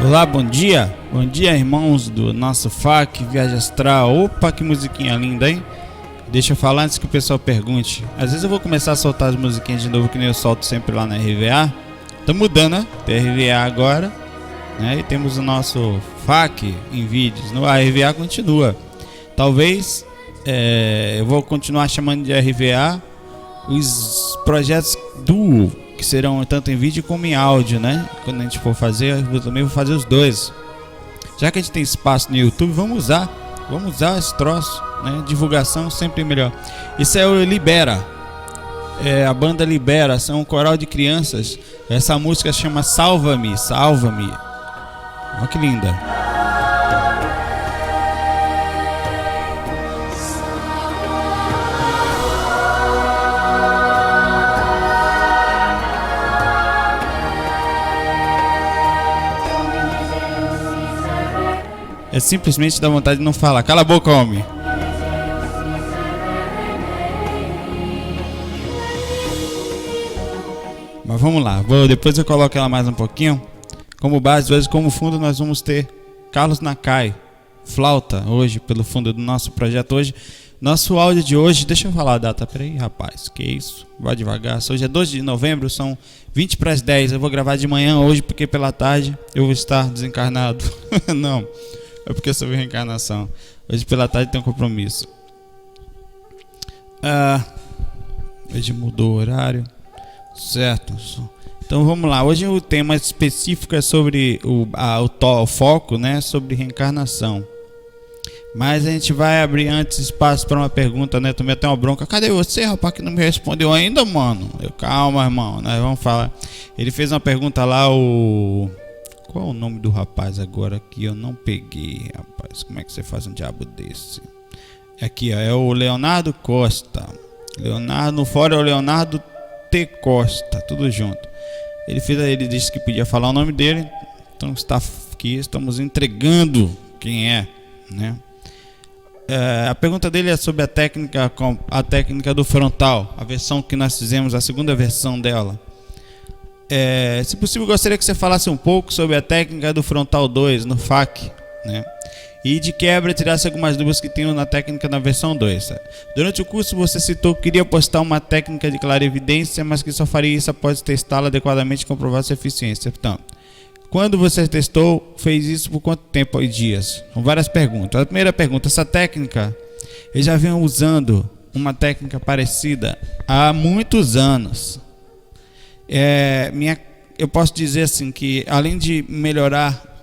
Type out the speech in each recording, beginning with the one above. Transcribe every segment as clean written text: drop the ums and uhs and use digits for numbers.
Olá, bom dia irmãos do nosso FAQ Viagem Astral. Opa, que musiquinha linda, hein? Deixa eu falar antes que o pessoal pergunte. Às vezes eu vou começar a soltar as musiquinhas de novo, que nem eu solto sempre lá na RVA. Tá mudando, né? Tem RVA agora, né? E temos o nosso FAQ em vídeos. No RVA continua. Talvez eu vou continuar chamando de RVA os projetos duo, que serão tanto em vídeo como em áudio, né? Quando a gente for fazer, eu também vou fazer os dois. Já que a gente tem espaço no YouTube, vamos usar esse troço, né? Divulgação sempre melhor. Isso é o Libera, a banda Libera, são um coral de crianças. Essa música chama Salva-me, Salva-me. Olha que linda. É simplesmente dá vontade de não falar. Cala a boca, homem. Mas vamos lá. Depois eu coloco ela mais um pouquinho. Como base, hoje como fundo nós vamos ter Carlos Nakai, flauta, hoje, pelo fundo do nosso projeto hoje. Nosso áudio de hoje, deixa eu falar a data. Peraí, rapaz, que isso? Vai devagar. Hoje é 12 de novembro, são 20 para as 10. Eu vou gravar de manhã hoje, porque pela tarde eu vou estar desencarnado. Não. É porque eu sou reencarnação. Hoje pela tarde tem um compromisso. Hoje mudou o horário. Certo. Então vamos lá. Hoje o tema específico é sobre o foco, né? Sobre reencarnação. Mas a gente vai abrir antes espaço para uma pergunta, né? Tomei até uma bronca. Cadê você, rapaz, que não me respondeu ainda, mano? Calma, irmão. Nós vamos falar. Ele fez uma pergunta lá, Qual é o nome do rapaz agora que eu não peguei, rapaz? Como é que você faz um diabo desse? Aqui, ó, é o Leonardo Costa. No fórum é o Leonardo T. Costa, tudo junto. Ele disse que podia falar o nome dele. Então está aqui, estamos entregando quem é, né? A pergunta dele é sobre a técnica do frontal, a versão que nós fizemos, a segunda versão dela. Se possível, gostaria que você falasse um pouco sobre a técnica do frontal 2 no FAQ, né? E de quebra tirasse algumas dúvidas que tenho na técnica na versão 2. Durante o curso você citou que queria postar uma técnica de clarividência, mas que só faria isso após testá-la adequadamente e comprovar sua eficiência. Portanto, quando você testou, fez isso por quanto tempo e dias? São várias perguntas. A primeira pergunta, essa técnica, eu já venho usando uma técnica parecida há muitos anos. Eu posso dizer assim que, além de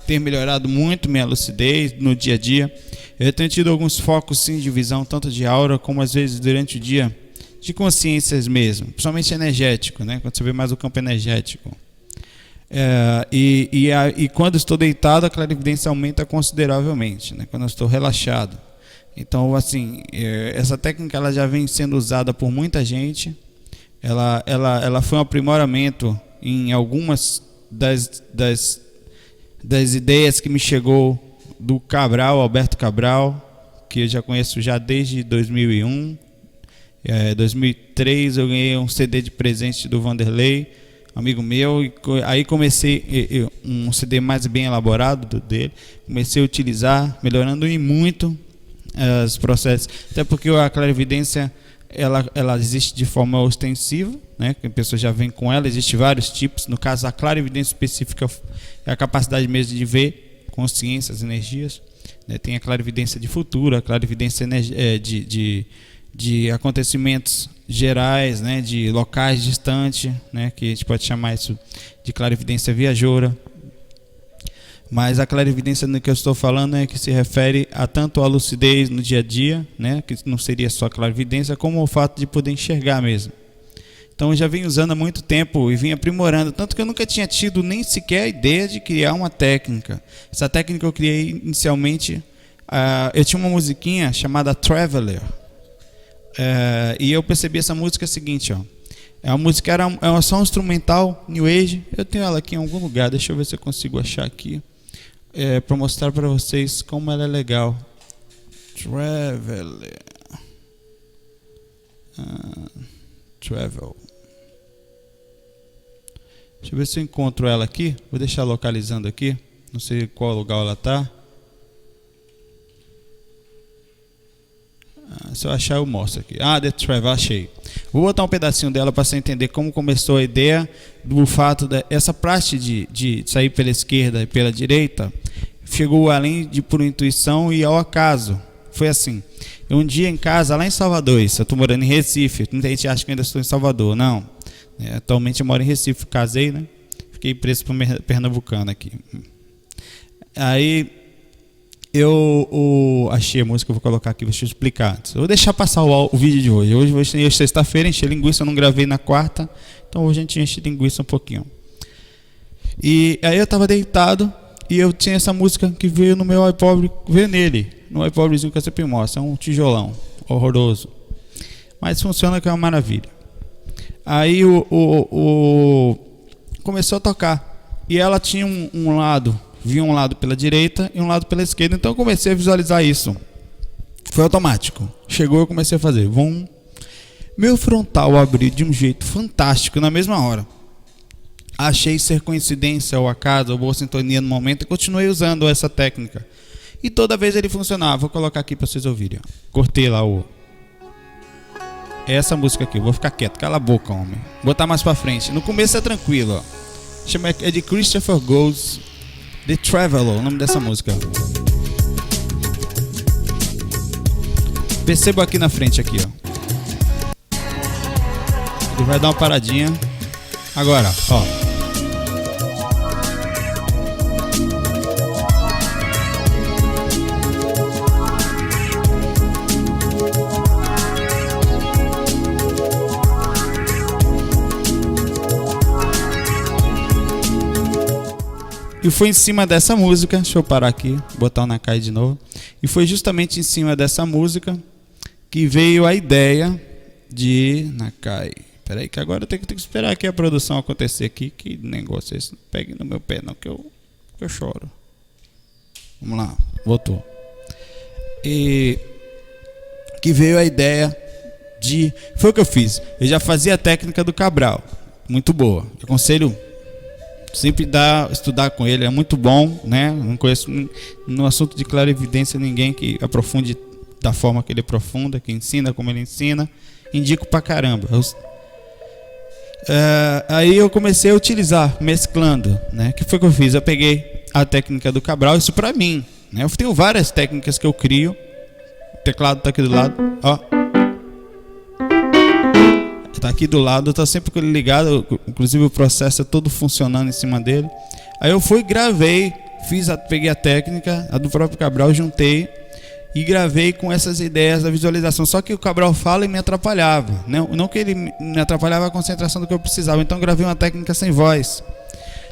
ter melhorado muito minha lucidez no dia a dia, eu tenho tido alguns focos sim de visão, tanto de aura como às vezes durante o dia, de consciências mesmo, principalmente energético, né? Quando você vê mais o campo energético. E quando estou deitado, a clarividência aumenta consideravelmente, né? Quando eu estou relaxado. Então, assim, essa técnica ela já vem sendo usada por muita gente. Ela foi um aprimoramento em algumas das ideias que me chegou do Alberto Cabral, que eu já conheço já desde 2001. 2003 eu ganhei um CD de presente do Vanderlei, amigo meu, e aí comecei um CD mais bem elaborado dele, comecei a utilizar, melhorando em muito os processos, até porque a clarividência ela existe de forma ostensiva, né? Que a pessoa já vem com ela, existe vários tipos. No caso, a clarividência específica é a capacidade mesmo de ver consciências, energias, né? Tem a clarividência de futuro, a clarividência de acontecimentos gerais, né? De locais distantes, né? Que a gente pode chamar isso de clarividência viajoura. Mas a clarividência no que eu estou falando é que se refere a tanto a lucidez no dia a dia, né, que não seria só clarividência, como o fato de poder enxergar mesmo. Então eu já venho usando há muito tempo e vim aprimorando, tanto que eu nunca tinha tido nem sequer a ideia de criar uma técnica. Essa técnica eu criei inicialmente, eu tinha uma musiquinha chamada Traveler, e eu percebi essa música seguinte, ó. A música era só um instrumental, New Age. Eu tenho ela aqui em algum lugar, deixa eu ver se eu consigo achar aqui. Para mostrar para vocês como ela é legal. Traveler. Travel. Deixa eu ver se eu encontro ela aqui. Vou deixar localizando aqui. Não sei qual lugar ela tá. Se eu achar eu mostro aqui. The Travel, achei. Vou botar um pedacinho dela para você entender como começou a ideia do fato dessa prática de sair pela esquerda e pela direita. Chegou além de por intuição e ao acaso. Foi assim. Um dia em casa, lá em Salvador, eu estou morando em Recife. Muita gente acha que ainda estou em Salvador. Não. Atualmente eu moro em Recife. Casei, né? Fiquei preso para pernambucano aqui. Aí eu achei a música, eu vou colocar aqui, deixa eu explicar. Eu vou deixar passar o vídeo de hoje. Hoje é sexta-feira, enchi linguiça, eu não gravei na quarta. Então hoje a gente enche linguiça um pouquinho. E aí eu estava deitado e eu tinha essa música que veio no meu iPod, veio nele, no iPodzinho que eu sempre mostro. É um tijolão horroroso, mas funciona, que é uma maravilha. Aí começou a tocar e ela tinha um lado, vinha um lado pela direita e um lado pela esquerda. Então eu comecei a visualizar isso. Foi automático. Chegou, eu comecei a fazer. Meu frontal abriu de um jeito fantástico na mesma hora. Achei ser coincidência ou acaso ou boa sintonia no momento e continuei usando essa técnica. E toda vez ele funcionava. Vou colocar aqui para vocês ouvirem. Cortei lá essa música aqui. Vou ficar quieto. Cala a boca, homem. Vou botar mais para frente. No começo é tranquilo. Ó. É de Christopher Goes, The Traveler, o nome dessa música. Perceba aqui na frente aqui, ó. Ele vai dar uma paradinha. Agora, ó. E foi em cima dessa música, deixa eu parar aqui, botar o Nakai de novo. E foi justamente em cima dessa música que veio a ideia de Nakai. Peraí que agora eu tenho que esperar aqui a produção acontecer aqui. Que negócio é esse? Não pegue no meu pé não, que eu choro. Vamos lá, voltou. E que veio a ideia de... Foi o que eu fiz. Eu já fazia a técnica do Cabral. Muito boa. Eu aconselho... Sempre estudar com ele, é muito bom, né? Não conheço no assunto de clarividência ninguém que aprofunde da forma que ele aprofunda, que ensina como ele ensina. Indico pra caramba. Aí eu comecei a utilizar, mesclando, né? O que foi que eu fiz? Eu peguei a técnica do Cabral, isso pra mim, né? Eu tenho várias técnicas que eu crio. O teclado tá aqui do lado, ó. Tá aqui do lado, tá sempre com ele ligado, inclusive o processo é todo funcionando em cima dele. Aí eu fui, gravei, peguei a técnica, a do próprio Cabral, juntei e gravei com essas ideias da visualização. Só que o Cabral fala e me atrapalhava, não que ele me atrapalhava a concentração do que eu precisava. Então gravei uma técnica sem voz,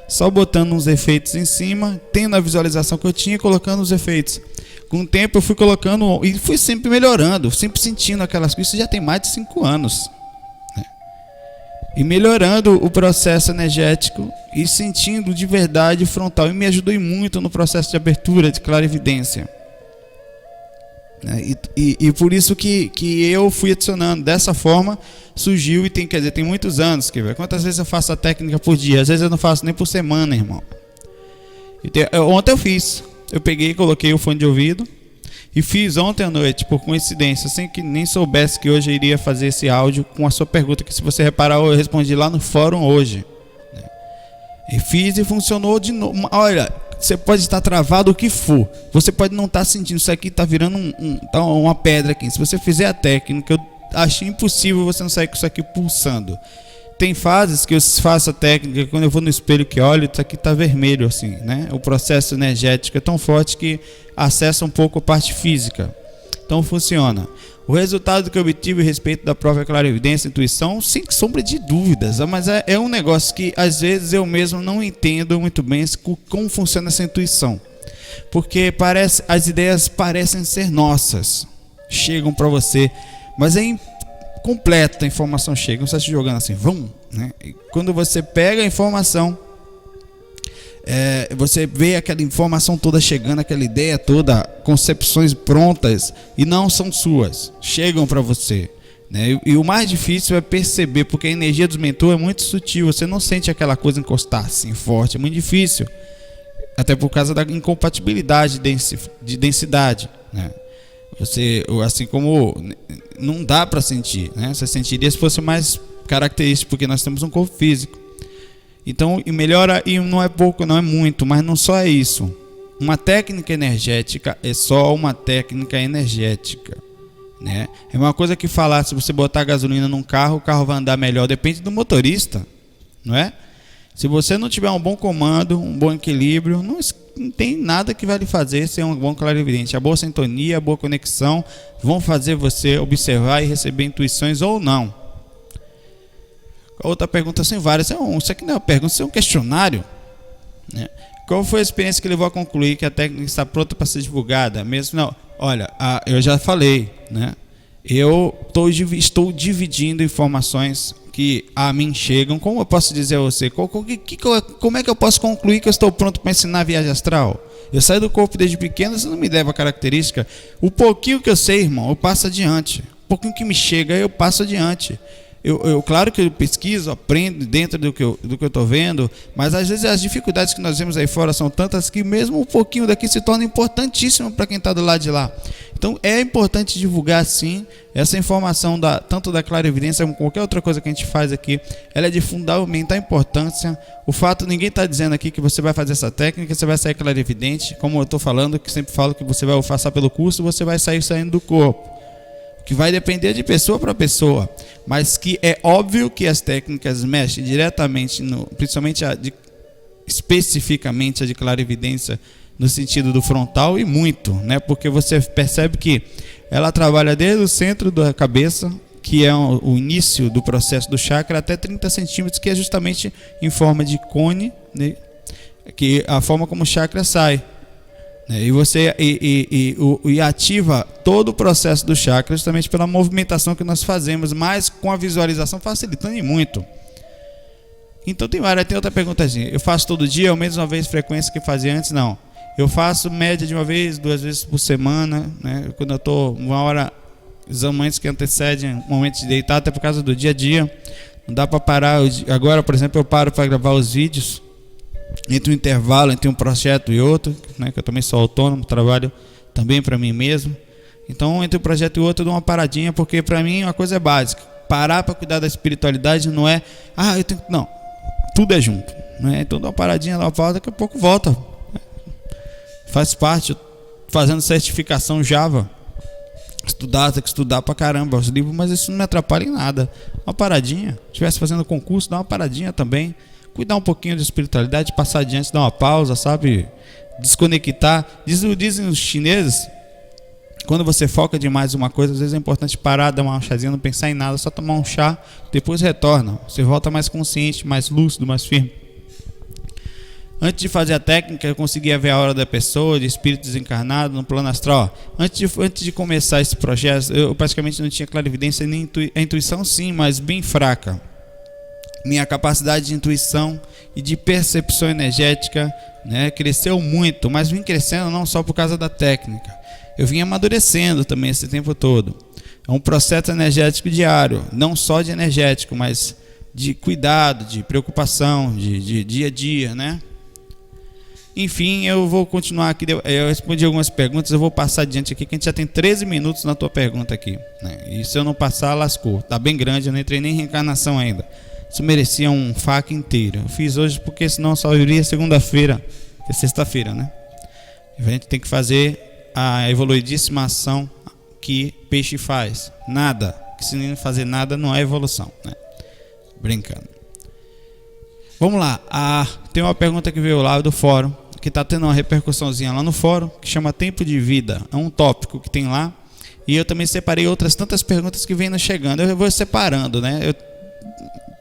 só botando uns efeitos em cima, tendo a visualização que eu tinha e colocando os efeitos. Com o tempo eu fui colocando e fui sempre melhorando, sempre sentindo aquelas coisas. Isso já tem mais de 5 anos. E melhorando o processo energético e sentindo de verdade frontal. E me ajudou muito no processo de abertura, de clarividência. E por isso que eu fui adicionando. Dessa forma surgiu e tem muitos anos. Quantas vezes eu faço a técnica por dia? Às vezes eu não faço nem por semana, irmão. Ontem eu fiz. Eu peguei e coloquei o fone de ouvido. E fiz ontem à noite, por coincidência, sem que nem soubesse que hoje eu iria fazer esse áudio com a sua pergunta, que se você reparar eu respondi lá no fórum hoje. E fiz e funcionou de novo. Olha, você pode estar travado o que for, você pode não estar sentindo, isso aqui está virando uma pedra aqui. Se você fizer a técnica, eu achei impossível você não sair com isso aqui pulsando. Tem fases que eu faço a técnica, quando eu vou no espelho que olho, isso aqui está vermelho assim, né? O processo energético é tão forte que acessa um pouco a parte física. Então funciona. O resultado que eu obtive a respeito da própria clarividência e intuição, sem sombra de dúvidas, mas é um negócio que às vezes eu mesmo não entendo muito bem como funciona essa intuição. Porque as ideias parecem ser nossas, chegam para você, mas é completa a informação chega, você está jogando assim, né? E quando você pega a informação, você vê aquela informação toda chegando, aquela ideia toda, concepções prontas e não são suas, chegam para você, né? E o mais difícil é perceber, porque a energia dos mentores é muito sutil, você não sente aquela coisa encostar assim forte, é muito difícil até por causa da incompatibilidade de densidade, né? Você, assim como não dá para sentir, né? Você sentiria se fosse mais característico, porque nós temos um corpo físico. Então, e melhora, e não é pouco, não é muito, mas não só é isso. Uma técnica energética é só uma técnica energética, né? É uma coisa que falar, se você botar gasolina num carro, o carro vai andar melhor, depende do motorista, não é? Se você não tiver um bom comando, um bom equilíbrio, não tem nada que vai lhe fazer ser um bom clarividente. A boa sintonia, a boa conexão vão fazer você observar e receber intuições ou não. Outra pergunta, são várias. Isso aqui não é uma pergunta, isso é um questionário, né? Qual foi a experiência que levou a concluir que a técnica está pronta para ser divulgada? Mesmo não. Olha, eu já falei, né? Eu estou dividindo informações que a mim chegam. Como eu posso dizer a você? Como é que eu posso concluir que eu estou pronto para ensinar a viagem astral? Eu saí do corpo desde pequeno, você não me deve a característica. O pouquinho que eu sei, irmão, eu passo adiante. O pouquinho que me chega, eu passo adiante. Claro que eu pesquiso, aprendo dentro do que eu estou vendo, mas às vezes as dificuldades que nós vemos aí fora são tantas que mesmo um pouquinho daqui se torna importantíssimo para quem está do lado de lá. Então é importante divulgar sim essa informação, tanto da clarividência como qualquer outra coisa que a gente faz aqui. Ela é de fundamental importância. O fato, ninguém está dizendo aqui que você vai fazer essa técnica, você vai sair clarividente, como eu estou falando, que sempre falo que você vai passar pelo curso, você vai sair saindo do corpo, que vai depender de pessoa para pessoa, mas que é óbvio que as técnicas mexem diretamente, principalmente especificamente a de clarividência, no sentido do frontal e muito, né? Porque você percebe que ela trabalha desde o centro da cabeça, que é o início do processo do chakra, até 30 centímetros, que é justamente em forma de cone, né? Que é a forma como o chakra sai. E você ativa todo o processo do chakra justamente pela movimentação que nós fazemos, mas com a visualização facilitando e muito. Então tem outra perguntazinha. Eu faço todo dia, ou menos uma vez frequência que fazia antes? Não. Eu faço média de uma vez, 2 vezes por semana, né? Quando eu estou uma hora, os momentos que antecedem o momento de deitar, até por causa do dia a dia. Não dá para parar. Agora, por exemplo, eu paro para gravar os vídeos. Entre um intervalo, entre um projeto e outro, né, que eu também sou autônomo, trabalho também para mim mesmo. Então, entre um projeto e outro, eu dou uma paradinha, porque para mim uma coisa é básica. Parar para cuidar da espiritualidade não é, não, tudo é junto, né? Então, dá uma paradinha, dá uma pausa, daqui a pouco volta. Faz parte, fazendo certificação Java. Tem que estudar pra caramba os livros, mas isso não me atrapalha em nada. Uma paradinha, se estivesse fazendo concurso, dá uma paradinha também. Cuidar um pouquinho de espiritualidade, passar adiante, dar uma pausa, sabe? Desconectar. Dizem os chineses, quando você foca demais em uma coisa, às vezes é importante parar, dar uma chazinha, não pensar em nada, só tomar um chá, depois retorna. Você volta mais consciente, mais lúcido, mais firme. Antes de fazer a técnica, eu conseguia ver a hora da pessoa, de espírito desencarnado no plano astral. Antes de começar esse projeto, eu praticamente não tinha clarividência, nem a intuição sim, mas bem fraca. Minha capacidade de intuição e de percepção energética, né, cresceu muito, mas vim crescendo não só por causa da técnica. Eu vim amadurecendo também esse tempo todo. É um processo energético diário, não só de energético, mas de cuidado, de preocupação, de dia a dia, né? Enfim, eu vou continuar aqui. Eu respondi algumas perguntas, eu vou passar adiante aqui, que a gente já tem 13 minutos na tua pergunta aqui, né? E se eu não passar, lascou. Tá bem grande, eu não entrei nem em reencarnação ainda. Isso merecia um fac inteiro. Eu fiz hoje porque senão só iria segunda-feira, que é sexta-feira, né? A gente tem que fazer a evoluidíssima ação que peixe faz. Nada. Que se não fazer nada não é evolução, né? Brincando. Vamos lá. Tem uma pergunta que veio lá do fórum, que está tendo uma repercussãozinha lá no fórum, que chama Tempo de Vida. É um tópico que tem lá. E eu também separei outras tantas perguntas que vêm nos chegando. Eu vou separando, né?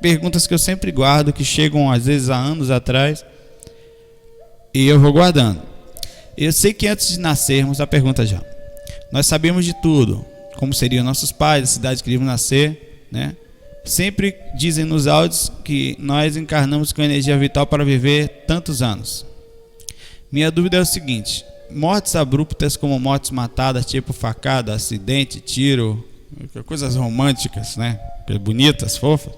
Perguntas que eu sempre guardo, que chegam às vezes há anos atrás, e eu vou guardando. Eu sei que antes de nascermos, a pergunta já, nós sabemos de tudo, como seriam nossos pais, a cidade que iríamos nascer, né? Sempre dizem nos áudios que nós encarnamos com energia vital para viver tantos anos. Minha dúvida é o seguinte: mortes abruptas como mortes matadas, tipo facada, acidente, tiro, coisas românticas, né? Bonitas, fofas,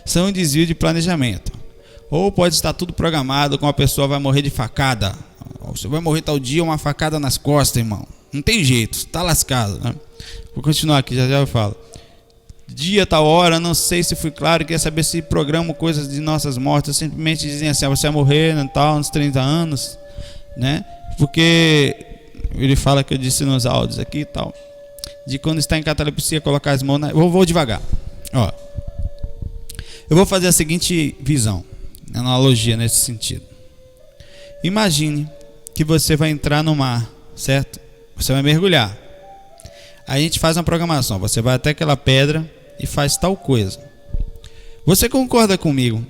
são um desvio de planejamento. Ou pode estar tudo programado, como a pessoa vai morrer de facada, Você vai morrer tal dia, uma facada nas costas, irmão. Não tem jeito, tá lascado, né? Vou continuar aqui, já eu falo. Dia, tal hora, não sei se fui claro, queria saber se programam coisas de nossas mortes, simplesmente dizem assim, você vai morrer, tal, uns 30 anos, né? Porque ele fala que eu disse nos áudios aqui e tal, de quando está em catalepsia, colocar as mãos na... Vou devagar, ó. Eu vou fazer a seguinte visão, analogia nesse sentido. Imagine que você vai entrar no mar, certo? Você vai mergulhar. Aí a gente faz uma programação, você vai até aquela pedra e faz tal coisa. Você concorda comigo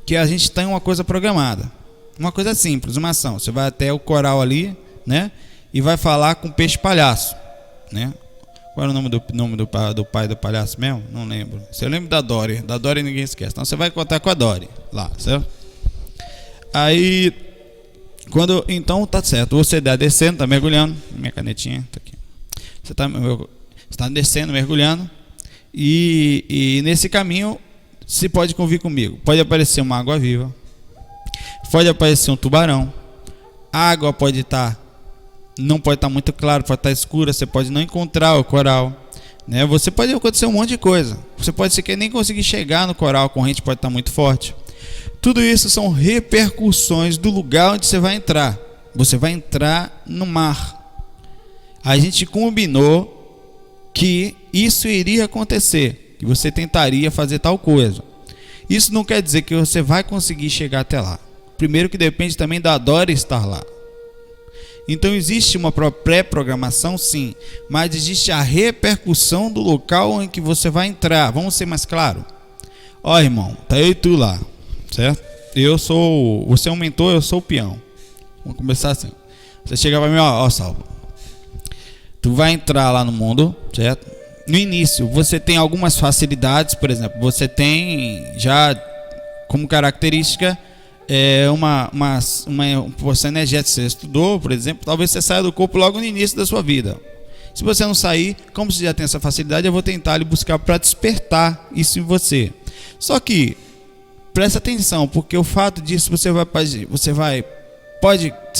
que a gente tem uma coisa programada? Uma coisa simples, uma ação. Você vai até o coral ali, né? E vai falar com o peixe palhaço, né? Qual era o nome do pai do palhaço mesmo? Não lembro. Você lembra da Dory? Da Dory ninguém esquece. Então você vai contar com a Dory lá, certo? Aí, então tá certo. Você está descendo, tá mergulhando. Minha canetinha tá aqui. Você está descendo, mergulhando. E nesse caminho, você pode convir comigo. Pode aparecer uma água viva. Pode aparecer um tubarão. A água pode estar... não pode estar muito claro, pode estar escura, você pode não encontrar o coral, né? Você pode acontecer um monte de coisa. Você pode sequer nem conseguir chegar no coral, a corrente pode estar muito forte. Tudo isso são repercussões do lugar onde você vai entrar. Você vai entrar no mar. A gente combinou que isso iria acontecer, que você tentaria fazer tal coisa. Isso não quer dizer que você vai conseguir chegar até lá. Primeiro que depende também da Dory estar lá. Então existe uma pré-programação, sim, mas existe a repercussão do local em que você vai entrar. Vamos ser mais claro? Ó, irmão, tá eu e tu lá, certo? Você é um mentor, eu sou o peão. Vamos começar assim. Você chega pra mim, ó, Salvo. Tu vai entrar lá no mundo, certo? No início, você tem algumas facilidades, por exemplo, você tem já como característica uma força energética. Você estudou, por exemplo, talvez você saia do corpo logo no início da sua vida. Se você não sair, como você já tem essa facilidade, eu vou tentar lhe buscar para despertar isso em você. Só que presta atenção, porque o fato disso você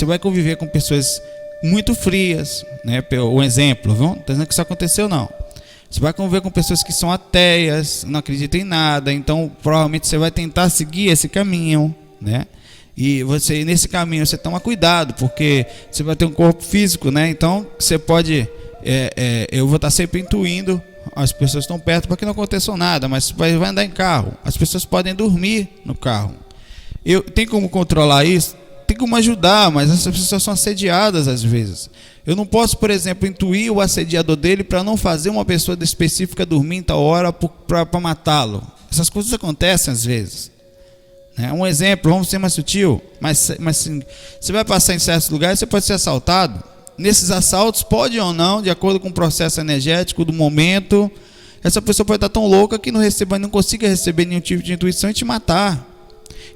vai conviver com pessoas muito frias, né? Um exemplo, não estou dizendo que isso aconteceu não. Você vai conviver com pessoas que são ateias, não acreditam em nada, então provavelmente você vai tentar seguir esse caminho, né? E você, nesse caminho, você toma cuidado, porque você vai ter um corpo físico, né? Então você pode, eu vou estar sempre intuindo as pessoas estão perto para que não aconteça nada, mas vai andar em carro, as pessoas podem dormir no carro. Tem como controlar isso? Tem como ajudar, mas essas pessoas são assediadas às vezes. Eu não posso, por exemplo, intuir o assediador dele para não fazer uma pessoa específica dormir em tal hora para matá-lo. Essas coisas acontecem às vezes. Um exemplo, vamos ser mais sutil, mas você vai passar em certos lugares, você pode ser assaltado. Nesses assaltos, pode ou não, de acordo com o processo energético do momento, essa pessoa pode estar tão louca que não consiga receber nenhum tipo de intuição e te matar.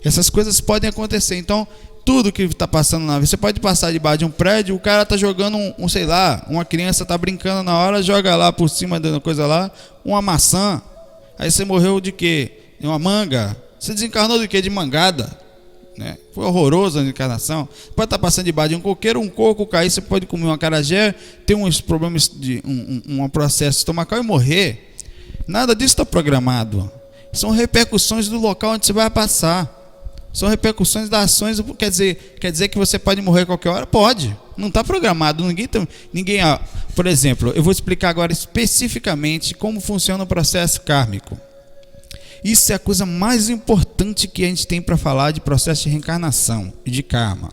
Essas coisas podem acontecer. Então, tudo que está passando na vida, você pode passar debaixo de um prédio, o cara está jogando sei lá, uma criança está brincando na hora, joga lá por cima da coisa lá, uma maçã. Aí você morreu de quê? De uma manga. Você desencarnou de quê? De mangada, né? Foi horroroso a encarnação. Pode estar passando debaixo de um coqueiro, um coco cair, você pode comer uma acarajé, ter uns problemas de um processo estomacal e morrer. Nada disso está programado. São repercussões do local onde você vai passar. São repercussões das ações. Quer dizer que você pode morrer a qualquer hora? Pode. Não está programado. Ninguém. Por exemplo, eu vou explicar agora especificamente como funciona o processo kármico. Isso é a coisa mais importante que a gente tem para falar de processo de reencarnação e de karma.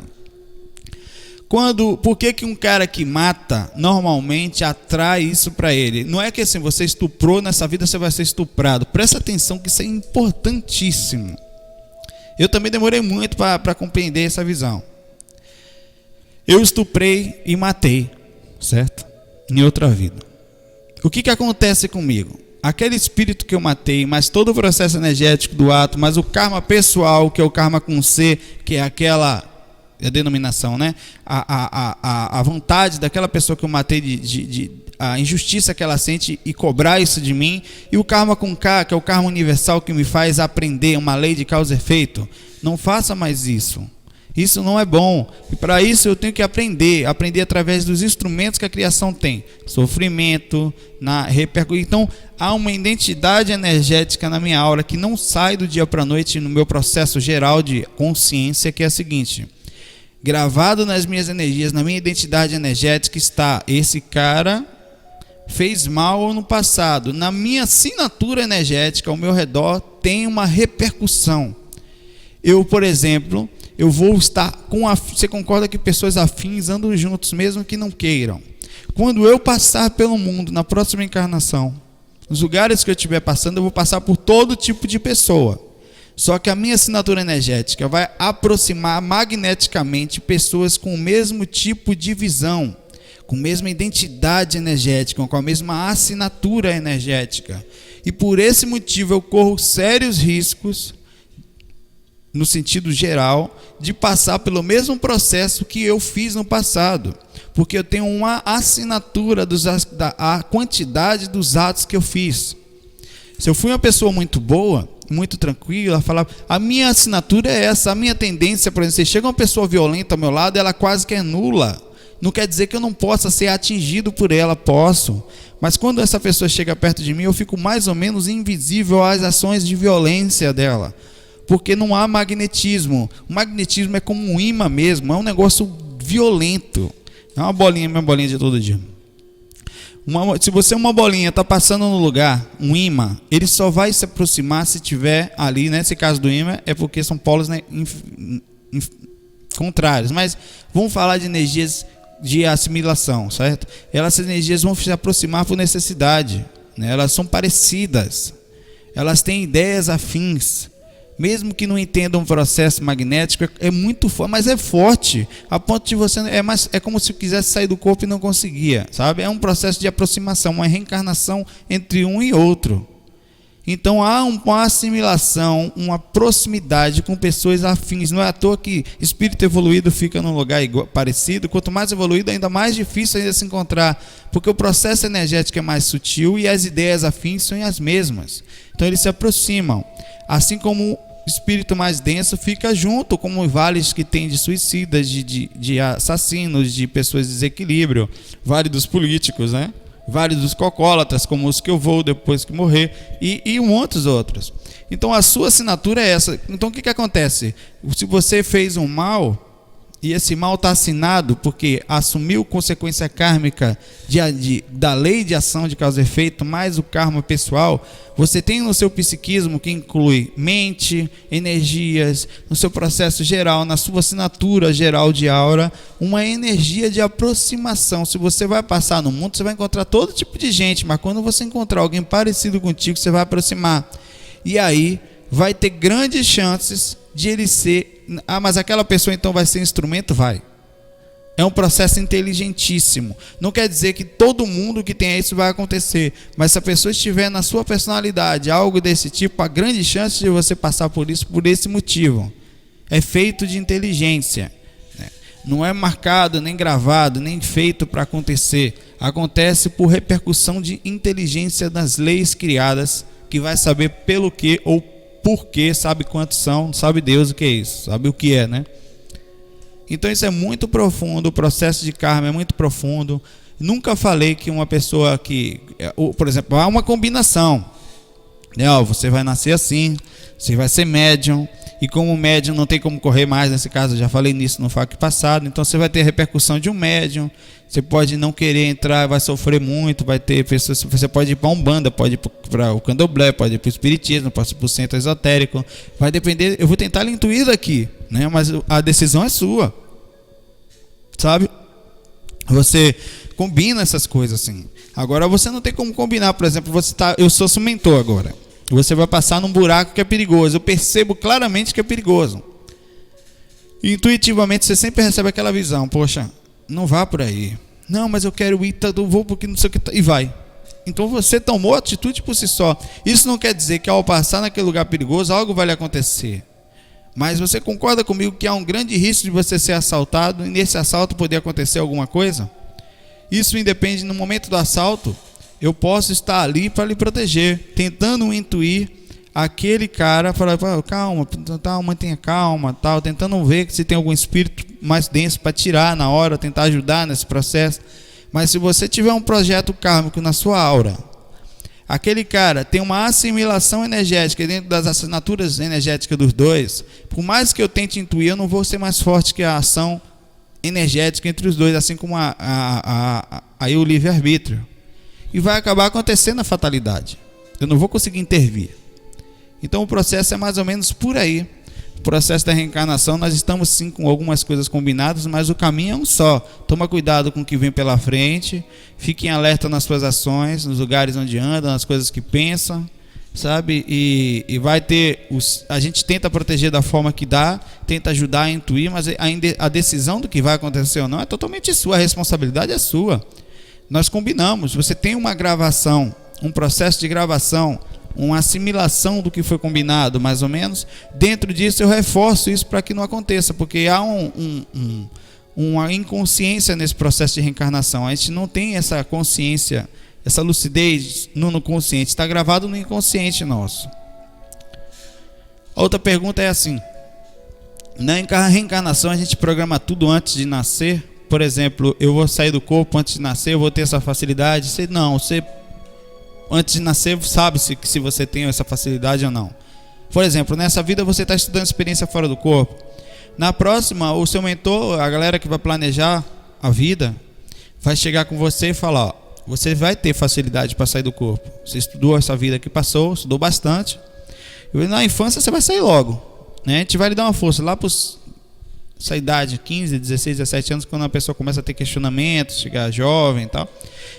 Por que um cara que mata normalmente atrai isso para ele? Não é que assim, você estuprou nessa vida, você vai ser estuprado. Presta atenção que isso é importantíssimo. Eu também demorei muito para compreender essa visão. Eu estuprei e matei, certo? Em outra vida. O que acontece comigo? Aquele espírito que eu matei, mas todo o processo energético do ato, mas o karma pessoal, que é o karma com C, que é a denominação, né? A vontade daquela pessoa que eu matei, a injustiça que ela sente e cobrar isso de mim, e o karma com K, que é o karma universal que me faz aprender uma lei de causa e efeito. Não faça mais isso. Isso não é bom. E para isso eu tenho que aprender através dos instrumentos que a criação tem. Sofrimento, então há uma identidade energética na minha aura que não sai do dia para a noite no meu processo geral de consciência, que é a seguinte: gravado nas minhas energias, na minha identidade energética está: esse cara fez mal no passado. Na minha assinatura energética ao meu redor tem uma repercussão. Eu, por exemplo, eu vou estar com você concorda que pessoas afins andam juntos mesmo que não queiram? Quando eu passar pelo mundo na próxima encarnação, nos lugares que eu estiver passando, eu vou passar por todo tipo de pessoa. Só que a minha assinatura energética vai aproximar magneticamente pessoas com o mesmo tipo de visão, com a mesma identidade energética, com a mesma assinatura energética. E por esse motivo eu corro sérios riscos, no sentido geral, de passar pelo mesmo processo que eu fiz no passado, porque eu tenho uma assinatura da quantidade dos atos que eu fiz. Se eu fui uma pessoa muito boa, muito tranquila, falava, a minha assinatura é essa, a minha tendência, por exemplo, se chega uma pessoa violenta ao meu lado, ela quase que é nula. Não quer dizer que eu não possa ser atingido por ela, posso. Mas quando essa pessoa chega perto de mim, eu fico mais ou menos invisível às ações de violência dela. Porque não há magnetismo. O magnetismo é como um imã mesmo, é um negócio violento. É uma bolinha, minha bolinha de todo dia. Se você uma bolinha está passando no lugar, um imã, ele só vai se aproximar se tiver ali, nesse caso do imã, é porque são polos, né, contrários. Mas vamos falar de energias de assimilação, certo? Essas energias vão se aproximar por necessidade, né? Elas são parecidas, elas têm ideias afins. Mesmo que não entendam um processo magnético, é muito forte, mas é forte, a ponto de você, é como se quisesse sair do corpo e não conseguia, sabe? É um processo de aproximação, uma reencarnação entre um e outro. Então há uma assimilação, uma proximidade com pessoas afins. Não é à toa que espírito evoluído fica num lugar parecido. Quanto mais evoluído, ainda mais difícil ainda se encontrar, porque o processo energético é mais sutil e as ideias afins são as mesmas. Então eles se aproximam. Assim como o espírito mais denso fica junto, como vales que tem de suicidas, de assassinos, de pessoas de desequilíbrio, vale dos políticos, né? Vale dos cocólatras, como os que eu vou depois que morrer, e muitos outros. Então a sua assinatura é essa. Então o que acontece? Se você fez um mal, e esse mal está assinado porque assumiu consequência kármica da lei de ação de causa e efeito, mais o karma pessoal, você tem no seu psiquismo, que inclui mente, energias, no seu processo geral, na sua assinatura geral de aura, uma energia de aproximação. Se você vai passar no mundo, você vai encontrar todo tipo de gente, mas quando você encontrar alguém parecido contigo, você vai aproximar. E aí vai ter grandes chances de ele ser... Ah, mas aquela pessoa então vai ser instrumento? Vai. É um processo inteligentíssimo. Não quer dizer que todo mundo que tenha isso vai acontecer, mas se a pessoa estiver na sua personalidade, algo desse tipo, há grande chance de você passar por isso por esse motivo. É feito de inteligência. Não é marcado, nem gravado, nem feito para acontecer. Acontece por repercussão de inteligência das leis criadas, que vai saber pelo que ou por que, sabe quantos são, sabe Deus o que é isso, sabe o que é, né? Então isso é muito profundo, o processo de karma é muito profundo. Nunca falei que uma pessoa que, por exemplo, há uma combinação, né? Você vai nascer assim, você vai ser médium, e como médium não tem como correr mais, nesse caso eu já falei nisso no FAQ passado, então você vai ter repercussão de um médium, você pode não querer entrar, vai sofrer muito, vai ter pessoas, você pode ir para a Umbanda, pode ir para o Candomblé, pode ir para o Espiritismo, pode ir para o Centro Esotérico, vai depender, eu vou tentar lhe intuir daqui, né? Mas a decisão é sua, sabe? Você combina essas coisas assim. Agora você não tem como combinar, por exemplo, eu sou seu mentor agora. Você vai passar num buraco que é perigoso. Eu percebo claramente que é perigoso. Intuitivamente você sempre recebe aquela visão. Poxa, não vá por aí. Não, mas eu quero ir, eu vou porque não sei o que. E vai. Então você tomou atitude por si só. Isso não quer dizer que ao passar naquele lugar perigoso, algo vai lhe acontecer. Mas você concorda comigo que há um grande risco de você ser assaltado e nesse assalto poder acontecer alguma coisa? Isso independe no momento do assalto. Eu posso estar ali para lhe proteger, tentando intuir aquele cara fala, calma, tal, mantenha calma, tal, tentando ver se tem algum espírito mais denso para tirar na hora, tentar ajudar nesse processo. Mas se você tiver um projeto kármico na sua aura, aquele cara tem uma assimilação energética dentro das assinaturas energéticas dos dois, por mais que eu tente intuir, eu não vou ser mais forte que a ação energética entre os dois, assim como aí o livre-arbítrio. E vai acabar acontecendo a fatalidade. Eu não vou conseguir intervir. Então o processo é mais ou menos por aí. O processo da reencarnação, nós estamos sim com algumas coisas combinadas, mas o caminho é um só. Toma cuidado com o que vem pela frente, fique em alerta nas suas ações, nos lugares onde anda, nas coisas que pensam, sabe? E vai ter a gente tenta proteger da forma que dá, tenta ajudar a intuir, mas a decisão do que vai acontecer ou não é totalmente sua, a responsabilidade é sua. Nós combinamos, você tem uma gravação, um processo de gravação, uma assimilação do que foi combinado, mais ou menos. Dentro disso eu reforço isso para que não aconteça, porque há uma inconsciência nesse processo de reencarnação. A gente não tem essa consciência, essa lucidez no consciente, está gravado no inconsciente nosso. A outra pergunta é assim: na reencarnação a gente programa tudo antes de nascer? Por exemplo, eu vou sair do corpo antes de nascer, eu vou ter essa facilidade? Você antes de nascer sabe se você tem essa facilidade ou não. Por exemplo, nessa vida você está estudando experiência fora do corpo. Na próxima, o seu mentor, a galera que vai planejar a vida, vai chegar com você e falar: ó, você vai ter facilidade para sair do corpo. Você estudou essa vida que passou, estudou bastante. E na infância você vai sair logo, né? A gente vai lhe dar uma força lá para essa idade, 15, 16, 17 anos, quando a pessoa começa a ter questionamentos, chegar jovem e tal.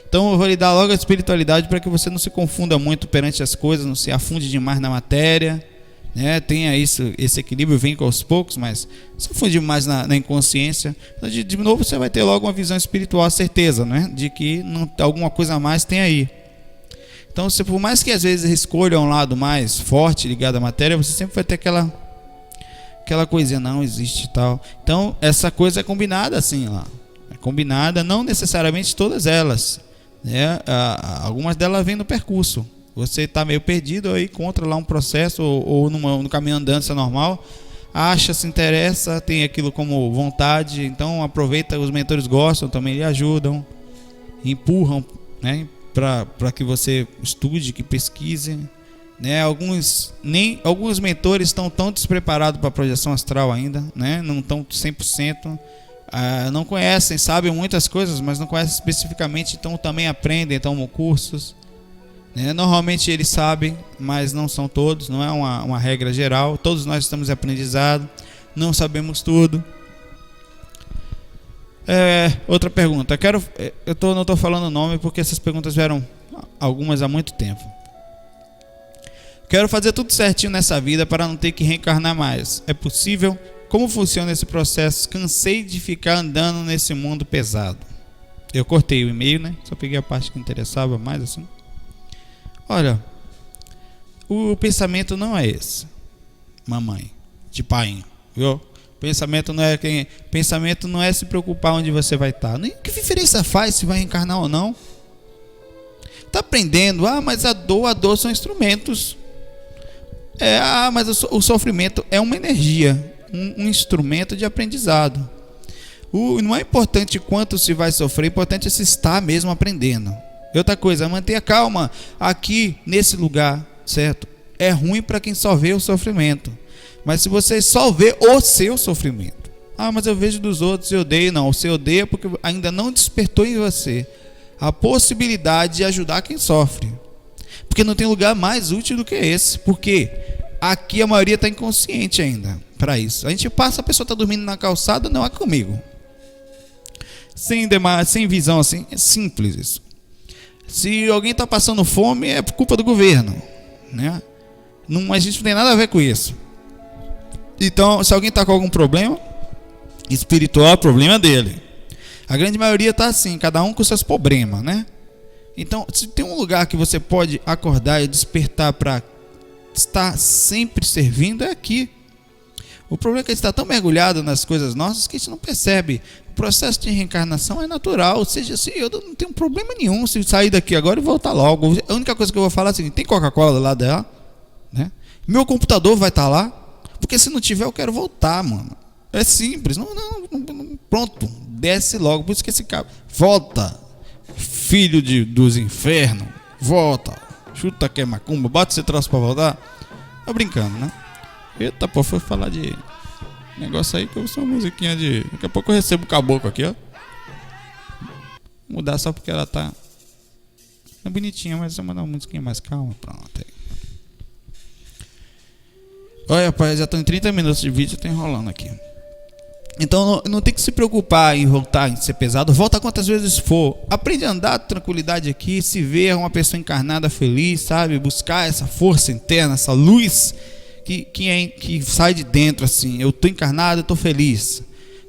Então eu vou lhe dar logo a espiritualidade para que você não se confunda muito perante as coisas, não se afunde demais na matéria, né? Tenha esse equilíbrio, vem aos poucos, mas se afunde mais na inconsciência. Então, de novo você vai ter logo uma visão espiritual, a certeza, né? De que alguma coisa a mais tem aí. Então, por mais que às vezes escolha um lado mais forte ligado à matéria, você sempre vai ter aquela coisinha, não existe tal. Então essa coisa é combinada assim lá, é combinada, não necessariamente todas elas, né? Algumas delas vêm no percurso. Você está meio perdido, aí encontra lá um processo ou no caminho andança normal, acha, se interessa, tem aquilo como vontade, então aproveita, os mentores gostam, também lhe ajudam, empurram, né? Para que você estude, que pesquise, né? Alguns mentores estão tão despreparados para a projeção astral ainda, né? Não estão 100%, não conhecem, sabem muitas coisas, mas não conhecem especificamente, então também aprendem, tomam cursos, né? Normalmente eles sabem, mas não são todos, não é uma regra geral. Todos nós estamos em aprendizado, não sabemos tudo. Outra pergunta, não estou falando o nome porque essas perguntas vieram algumas há muito tempo. Quero fazer tudo certinho nessa vida para não ter que reencarnar mais. É possível? Como funciona esse processo? Cansei de ficar andando nesse mundo pesado. Eu cortei o e-mail, né? Só peguei a parte que interessava mais assim. Olha, o pensamento não é esse, mamãe, de pai, viu? Pensamento não é se preocupar onde você vai estar. Nem que diferença faz se vai reencarnar ou não? Tá aprendendo? Mas a dor são instrumentos. Mas o sofrimento é uma energia, um instrumento de aprendizado. Não é importante quanto se vai sofrer, é importante se estar mesmo aprendendo. E outra coisa, mantenha calma aqui nesse lugar, certo? É ruim para quem só vê o sofrimento. Mas se você só vê o seu sofrimento, mas eu vejo dos outros e odeio. Não, você odeia porque ainda não despertou em você a possibilidade de ajudar quem sofre. Porque não tem lugar mais útil do que esse. Porque aqui a maioria está inconsciente ainda para isso. A gente passa, a pessoa está dormindo na calçada, não é comigo. Sem visão assim, é simples isso. Se alguém está passando fome, é culpa do governo, né? A gente não tem nada a ver com isso. Então, se alguém está com algum problema espiritual, é problema dele. A grande maioria está assim, cada um com seus problemas, né? Então, se tem um lugar que você pode acordar e despertar para estar sempre servindo, é aqui. O problema é que a gente está tão mergulhado nas coisas nossas que a gente não percebe. O processo de reencarnação é natural, ou seja, assim, eu não tenho problema nenhum se sair daqui agora e voltar logo. A única coisa que eu vou falar é assim: tem Coca-Cola lá dela? né? Meu computador vai estar lá, porque se não tiver eu quero voltar, mano. É simples, não, pronto, desce logo, por isso que esse cara volta, filho dos infernos, volta, chuta que é macumba, bota esse troço pra voltar. Tá brincando, né? Eita, pô, foi falar de negócio aí que eu sou uma musiquinha de... Daqui a pouco eu recebo o caboclo aqui, ó. Vou mudar só porque ela tá... É bonitinha, mas eu vou mandar uma musiquinha mais calma. Pronto aí. Olha, rapaz, já estão em 30 minutos de vídeo, tá enrolando aqui. Então não tem que se preocupar em voltar, em ser pesado. Volta quantas vezes for. Aprende a andar com tranquilidade aqui, se ver uma pessoa encarnada feliz, sabe? Buscar essa força interna, essa luz que sai de dentro assim. Eu tô encarnado, eu tô feliz.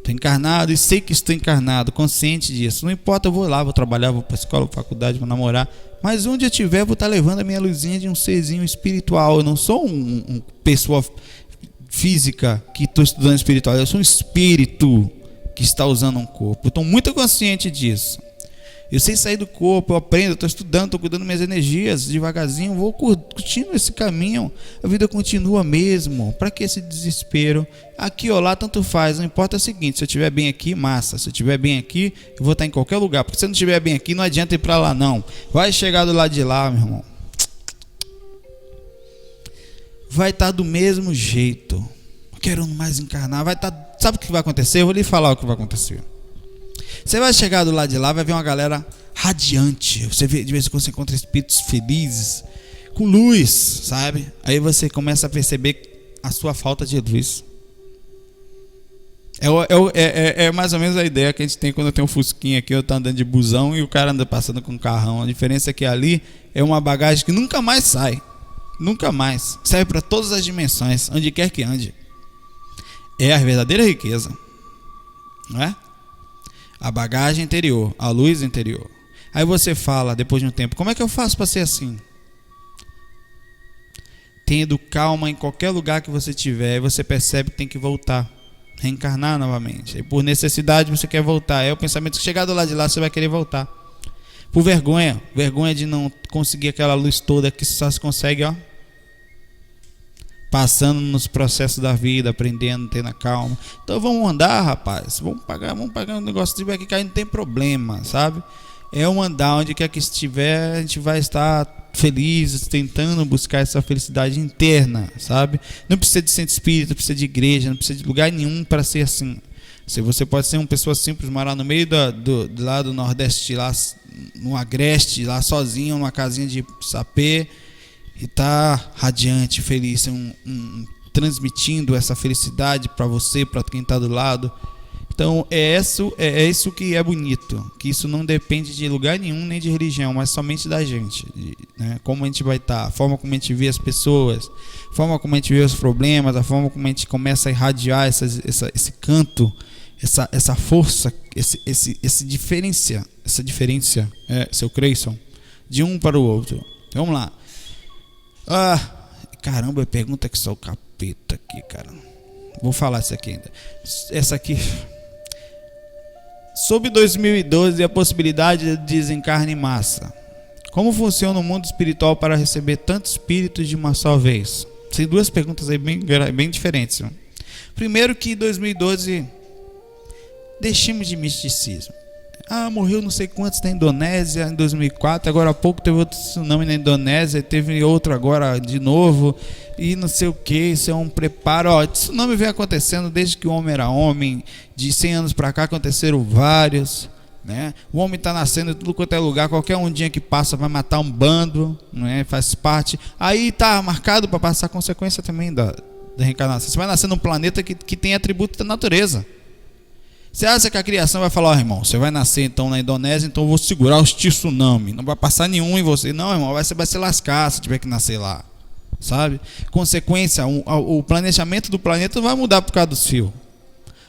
Tô encarnado e sei que estou encarnado, consciente disso. Não importa, eu vou lá, vou trabalhar, vou pra escola, pra faculdade, vou namorar. Mas onde eu estiver, vou estar levando a minha luzinha de um serzinho espiritual. Eu não sou uma pessoa física que estou estudando espiritual. Eu sou um espírito que está usando um corpo. Eu estou muito consciente disso. Eu sei sair do corpo, eu aprendo, eu estou estudando, estou cuidando das minhas energias, devagarzinho, vou curtindo esse caminho, a vida continua mesmo. Para que esse desespero? Aqui ou lá, tanto faz, não importa. É o seguinte, se eu estiver bem aqui, massa. Se eu estiver bem aqui, eu vou estar em qualquer lugar, porque se eu não estiver bem aqui, não adianta ir para lá não. Vai chegar do lado de lá, meu irmão, vai estar do mesmo jeito. Não quero mais encarnar, vai estar... Sabe o que vai acontecer? Eu vou lhe falar o que vai acontecer. Você vai chegar do lado de lá, vai ver uma galera radiante. Você vê, de vez em quando você encontra espíritos felizes, com luz, sabe? Aí você começa a perceber a sua falta de luz. É mais ou menos a ideia que a gente tem quando eu tenho um fusquinha aqui, eu tô andando de busão e o cara anda passando com um carrão. A diferença é que ali é uma bagagem que nunca mais sai. Nunca mais. Serve para todas as dimensões, onde quer que ande. É a verdadeira riqueza, não é? A bagagem interior, a luz interior. Aí você fala, depois de um tempo, como é que eu faço para ser assim? Tendo calma em qualquer lugar que você estiver, você percebe que tem que voltar, reencarnar novamente. E por necessidade você quer voltar. É o pensamento que chegar do lado de lá, você vai querer voltar. Por vergonha de não conseguir aquela luz toda que só se consegue, ó, passando nos processos da vida, aprendendo, tendo a calma. Então vamos andar, rapaz. Vamos pagar um negócio, se tiver que cair, não tem problema, sabe? É um andar, onde quer que estiver, a gente vai estar felizes, tentando buscar essa felicidade interna, sabe? Não precisa de centro espírita, não precisa de igreja, não precisa de lugar nenhum para ser assim. Se você pode ser uma pessoa simples, morar no meio lá do Nordeste, lá no Agreste, lá sozinho, numa casinha de sapê, e tá radiante, feliz, transmitindo essa felicidade para você, para quem está do lado. Então é isso que é bonito, que isso não depende de lugar nenhum, nem de religião, mas somente da gente, né? Como a gente vai estar, a forma como a gente vê as pessoas, a forma como a gente vê os problemas, a forma como a gente começa a irradiar esse canto, essa força, essa diferença, seu Creyson, de um para o outro. Vamos lá. Caramba, pergunta que só o capeta aqui, cara. Vou falar isso aqui ainda. Essa aqui. Sobre 2012 e a possibilidade de desencarne em massa. Como funciona o mundo espiritual para receber tantos espíritos de uma só vez? Tem duas perguntas aí bem diferentes. Viu? Primeiro que 2012, deixemos de misticismo. Morreu não sei quantos na Indonésia em 2004, agora há pouco teve outro tsunami na Indonésia, teve outro agora de novo, e não sei o que, isso é um preparo. Tsunami vem acontecendo desde que o homem era homem, de 100 anos para cá aconteceram vários, né? O homem está nascendo em tudo quanto é lugar, qualquer ondinha que passa vai matar um bando, né? Faz parte, aí está marcado para passar consequência também da reencarnação. Você vai nascer num planeta que tem atributos da natureza. Você acha que a criação vai falar, irmão, você vai nascer então na Indonésia, então eu vou segurar os tsunami, não vai passar nenhum em você. Não, irmão, vai se lascar se tiver que nascer lá, sabe? Consequência, o planejamento do planeta não vai mudar por causa dos fios.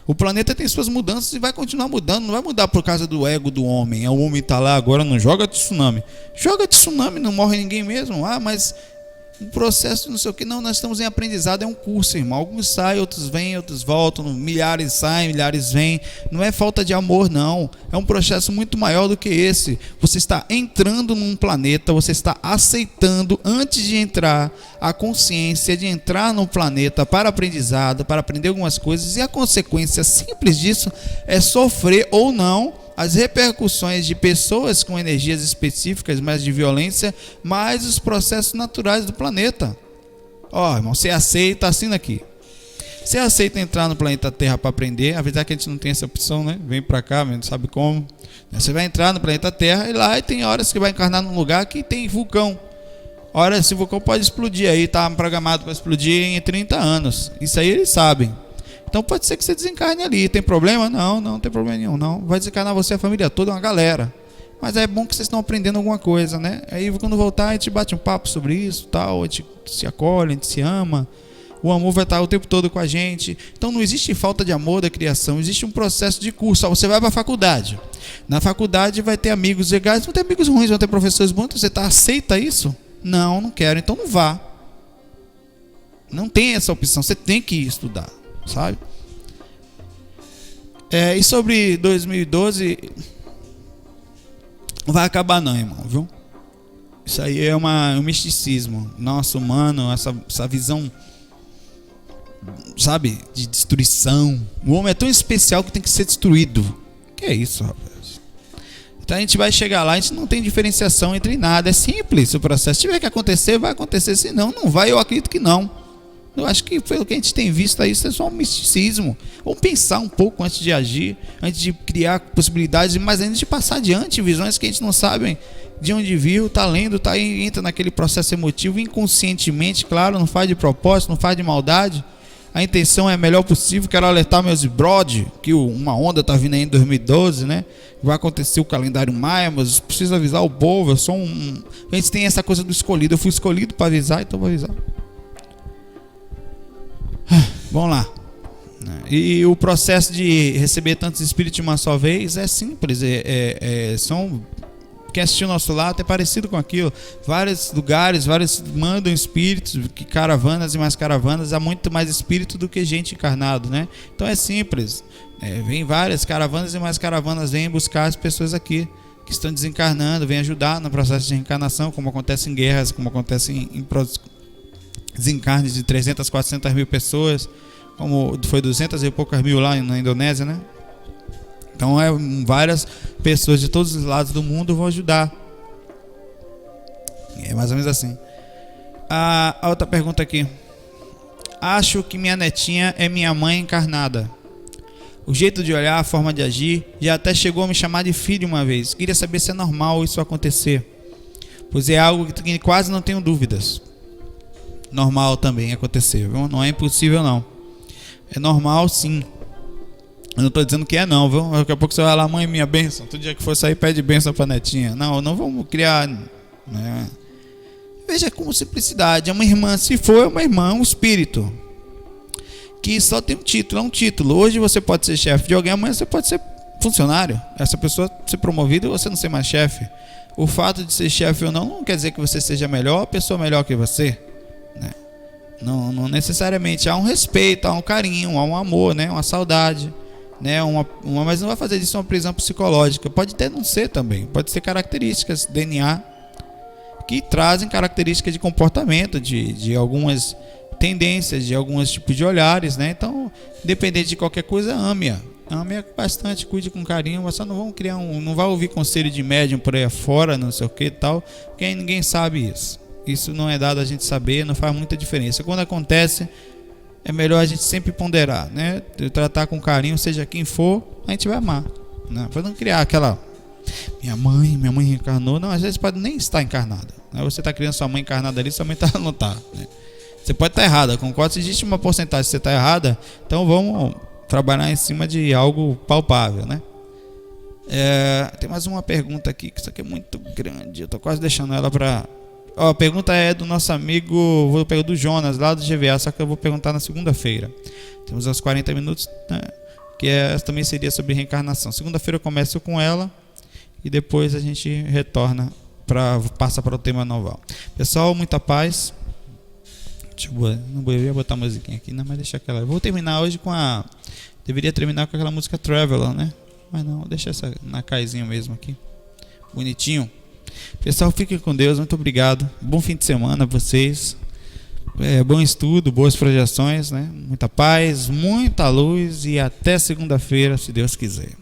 O planeta tem suas mudanças e vai continuar mudando, não vai mudar por causa do ego do homem. O homem está lá agora, não joga tsunami. Joga tsunami, não morre ninguém mesmo. Mas um processo não sei o que. Não, nós estamos em aprendizado, é um curso, irmão. Alguns saem, outros vêm, outros voltam, milhares saem, milhares vêm. Não é falta de amor, não. É um processo muito maior do que esse. Você está entrando num planeta, você está aceitando, antes de entrar, a consciência de entrar no planeta para aprendizado, para aprender algumas coisas, e a consequência simples disso é sofrer ou não as repercussões de pessoas com energias específicas, mais de violência, mais os processos naturais do planeta. Ó, irmão, você aceita, assina aqui. Você aceita entrar no planeta Terra para aprender, apesar que a gente não tem essa opção, né? Vem para cá, mas não sabe como. Você vai entrar no planeta Terra e lá tem horas que vai encarnar num lugar que tem vulcão. Ora, esse vulcão pode explodir aí, tá programado para explodir em 30 anos. Isso aí eles sabem. Então pode ser que você desencarne ali. Tem problema? Não, não tem problema nenhum, não. Vai desencarnar você, a família toda, uma galera. Mas é bom que vocês estão aprendendo alguma coisa, né? Aí quando voltar a gente bate um papo sobre isso, tal, a gente se acolhe, a gente se ama. O amor vai estar o tempo todo com a gente. Então não existe falta de amor da criação, existe um processo de curso. Você vai para a faculdade. Na faculdade vai ter amigos legais, vão ter amigos ruins, vão ter professores bons. Você aceita isso? Não, não quero, então não vá. Não tem essa opção, você tem que ir estudar, sabe? E sobre 2012, não vai acabar não, irmão, viu? Isso aí é um misticismo nosso, humano, essa visão, sabe, de destruição. O homem é tão especial que tem que ser destruído. Que é isso, rapaz? Então a gente vai chegar lá, a gente não tem diferenciação entre nada, é simples o processo. Se tiver que acontecer, vai acontecer, se não, não vai, eu acredito que não. Eu acho que pelo que a gente tem visto aí, isso é só um misticismo. Vamos pensar um pouco antes de agir, antes de criar possibilidades, mas antes de passar adiante visões que a gente não sabe de onde viu, tá lendo, tá aí, entra naquele processo emotivo inconscientemente, claro, não faz de propósito, não faz de maldade. A intenção é a melhor possível. Quero alertar meus brod que uma onda tá vindo aí em 2012, né? Vai acontecer o calendário maia, mas preciso avisar o povo. Eu sou a gente tem essa coisa do escolhido. Eu fui escolhido para avisar, então vou avisar. Vamos lá. E o processo de receber tantos espíritos de uma só vez é simples. Quem assistiu o nosso lado é parecido com aquilo. Vários lugares, mandam espíritos, que caravanas e mais caravanas. Há muito mais espírito do que gente encarnado, né? Então é simples. Vem várias caravanas e mais caravanas, vêm buscar as pessoas aqui que estão desencarnando, vêm ajudar no processo de reencarnação, como acontece em guerras, como acontece em desencarnes de 300, 400 mil pessoas, como foi 200 e poucas mil lá na Indonésia, né? Então várias pessoas de todos os lados do mundo vão ajudar. É mais ou menos assim. A outra pergunta aqui. Acho que minha netinha é minha mãe encarnada. O jeito de olhar, a forma de agir, já até chegou a me chamar de filho uma vez. Queria saber se é normal isso acontecer, pois é algo que quase não tenho dúvidas. Normal também acontecer, viu? Não é impossível não. É normal sim. Eu não estou dizendo que é não, viu? Daqui a pouco você vai lá, mãe, minha bênção. Todo dia que for sair, pede bênção para a netinha. Não vamos criar, né? Veja como simplicidade. É uma irmã, se for é uma irmã, um espírito que só tem um título, é um título. Hoje você pode ser chefe de alguém, amanhã você pode ser funcionário. Essa pessoa ser promovida e você não ser mais chefe. O fato de ser chefe ou não quer dizer que você seja melhor, a pessoa melhor que você, né? Não necessariamente. Há um respeito, há um carinho, há um amor, né? Uma saudade, né? Mas não vai fazer disso uma prisão psicológica. Pode até não ser também. Pode ser características DNA que trazem características de comportamento, de algumas tendências, de alguns tipos de olhares, né? Então, independente de qualquer coisa, ame-a bastante, cuide com carinho. Mas só não vão criar não vai ouvir conselho de médium por aí afora, não sei o que e tal, porque ninguém sabe isso. Isso não é dado a gente saber, não faz muita diferença. Quando acontece, é melhor a gente sempre ponderar, né? Tratar com carinho, seja quem for, a gente vai amar, né? Para não criar aquela minha mãe reencarnou. Não, às vezes pode nem estar encarnada, né? Você está criando sua mãe encarnada ali, sua mãe não está, né? Você pode estar errada, concordo. Se existe uma porcentagem que você está errada, então vamos trabalhar em cima de algo palpável, né? Tem mais uma pergunta aqui, que isso aqui é muito grande, eu estou quase deixando ela para... A pergunta é do nosso amigo, vou pegar do Jonas, lá do GVA, só que eu vou perguntar na segunda-feira. Temos uns 40 minutos, né? Que também seria sobre reencarnação. Segunda-feira eu começo com ela e depois a gente retorna, passa para o tema novel. Pessoal, muita paz, Não ia botar a musiquinha aqui, não, mas deixa aquela. Eu vou terminar hoje com a. Deveria terminar com aquela música Traveler, né? Mas não, deixa essa na caizinha mesmo aqui. Bonitinho. Pessoal, fiquem com Deus, muito obrigado. Bom fim de semana pra vocês. Bom estudo, boas projeções, né? Muita paz, muita luz e até segunda-feira, se Deus quiser.